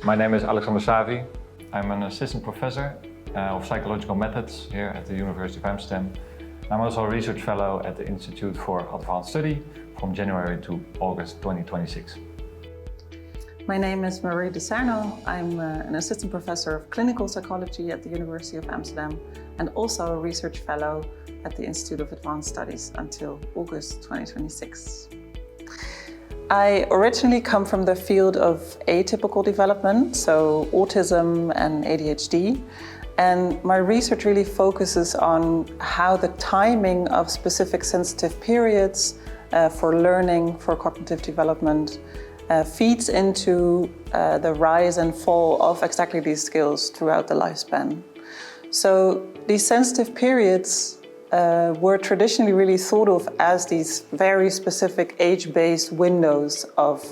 My name is Alexander Savi. I'm an assistant professor of psychological methods here at the University of Amsterdam. I'm also a research fellow at the Institute for Advanced Study from January to August 2026. My name is Deserno. I'm an assistant professor of clinical psychology at the University of Amsterdam and also a research fellow at the Institute of Advanced Studies until August 2026. I originally come from the field of atypical development, so autism and ADHD, and my research really focuses on how the timing of specific sensitive periods for learning, for cognitive development, feeds into the rise and fall of exactly these skills throughout the lifespan. So these sensitive periods were traditionally really thought of as these very specific age-based windows of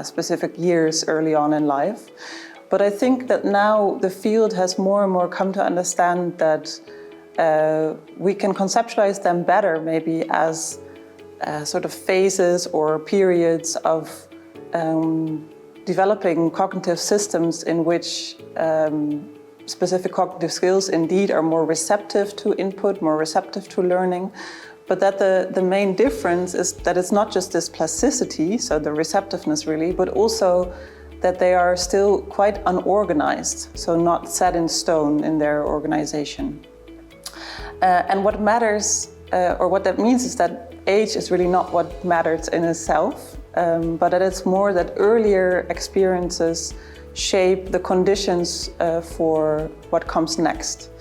specific years early on in life. But I think that now the field has more and more come to understand that we can conceptualize them better maybe as sort of phases or periods of developing cognitive systems in which specific cognitive skills indeed are more receptive to input, more receptive to learning, but that the main difference is that it's not just this plasticity, so the receptiveness really, but also that they are still quite unorganized, so not set in stone in their organization. And what matters, or what that means is that age is really not what matters in itself, but that it's more that earlier experiences shape the conditions for what comes next.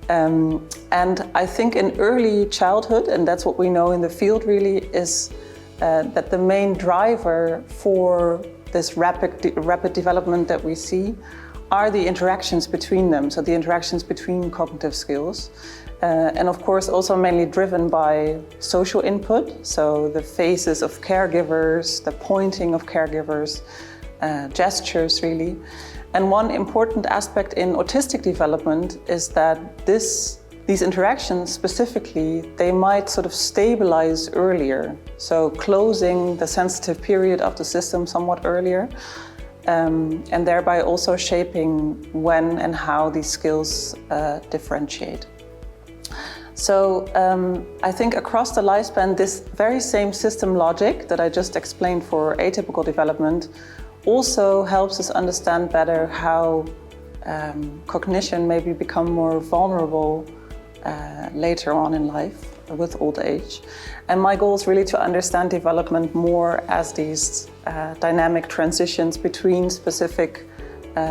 And I think in early childhood, and that's what we know in the field really, is that the main driver for this rapid development that we see are the interactions between them, so the interactions between cognitive skills. And of course also mainly driven by social input, so the faces of caregivers, the pointing of caregivers, gestures really. And one important aspect in autistic development is that these interactions specifically, they might sort of stabilize earlier, so closing the sensitive period of the system somewhat earlier, and thereby also shaping when and how these skills differentiate. So I think across the lifespan, this very same system logic that I just explained for atypical development also helps us understand better how cognition maybe become more vulnerable later on in life with old age. And my goal is really to understand development more as these dynamic transitions between specific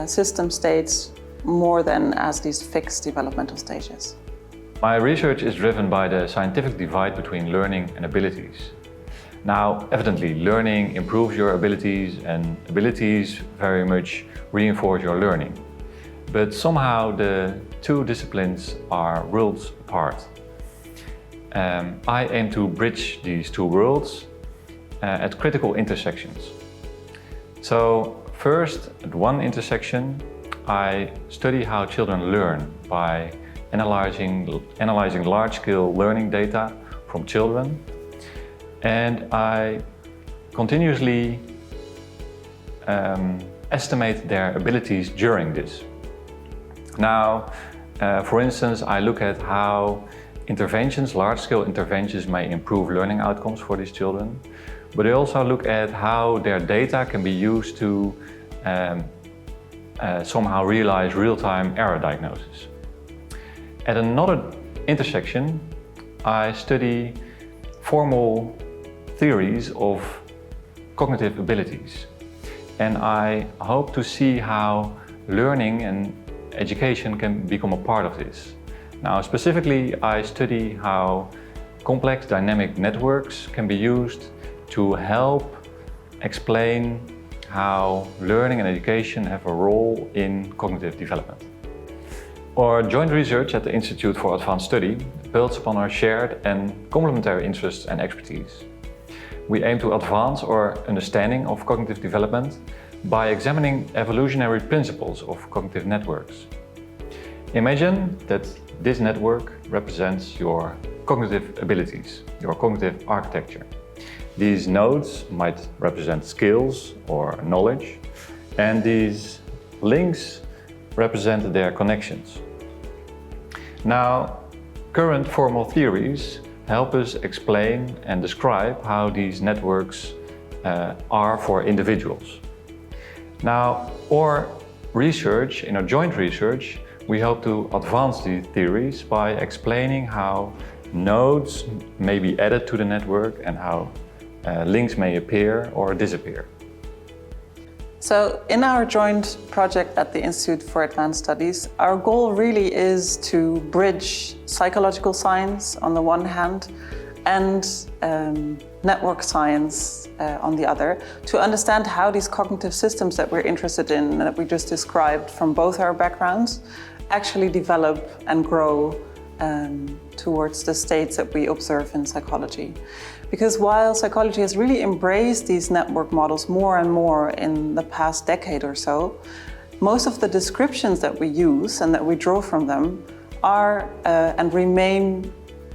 system states more than as these fixed developmental stages. My research is driven by the scientific divide between learning and abilities. Now, evidently, learning improves your abilities and abilities very much reinforce your learning. But somehow the two disciplines are worlds apart. I aim to bridge these two worlds at critical intersections. So first, at one intersection, I study how children learn by analyzing large-scale learning data from children. And I continuously estimate their abilities during this. Now, for instance, I look at how interventions, large-scale interventions, may improve learning outcomes for these children. But I also look at how their data can be used to somehow realize real-time error diagnosis. At another intersection, I study formal theories of cognitive abilities. And I hope to see how learning and education can become a part of this. Now, specifically, I study how complex dynamic networks can be used to help explain how learning and education have a role in cognitive development. Our joint research at the Institute for Advanced Study builds upon our shared and complementary interests and expertise. We aim to advance our understanding of cognitive development by examining evolutionary principles of cognitive networks. Imagine that this network represents your cognitive abilities, your cognitive architecture. These nodes might represent skills or knowledge, and these links represent their connections. Now, current formal theories help us explain and describe how these networks are for individuals. Now, our research, in our joint research, we hope to advance these theories by explaining how nodes may be added to the network and how links may appear or disappear. So in our joint project at the Institute for Advanced Studies, our goal really is to bridge psychological science on the one hand and network science on the other, to understand how these cognitive systems that we're interested in and that we just described from both our backgrounds actually develop and grow towards the states that we observe in psychology. Because while psychology has really embraced these network models more and more in the past decade or so, most of the descriptions that we use and that we draw from them are and remain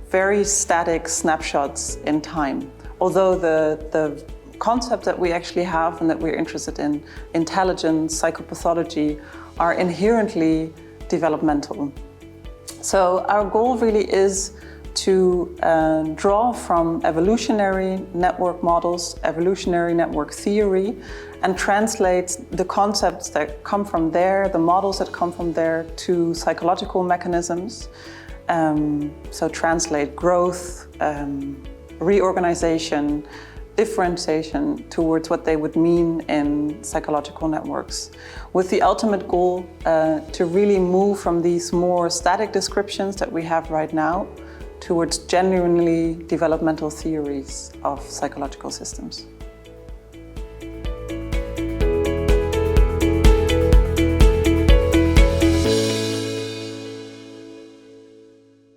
very static snapshots in time. Although the concept that we actually have and that we're interested in, intelligence, psychopathology, are inherently developmental. So our goal really is to draw from evolutionary network models, evolutionary network theory, and translate the concepts that come from there, the models that come from there, to psychological mechanisms. So translate growth, reorganization, differentiation towards what they would mean in psychological networks, with the ultimate goal to really move from these more static descriptions that we have right now towards genuinely developmental theories of psychological systems.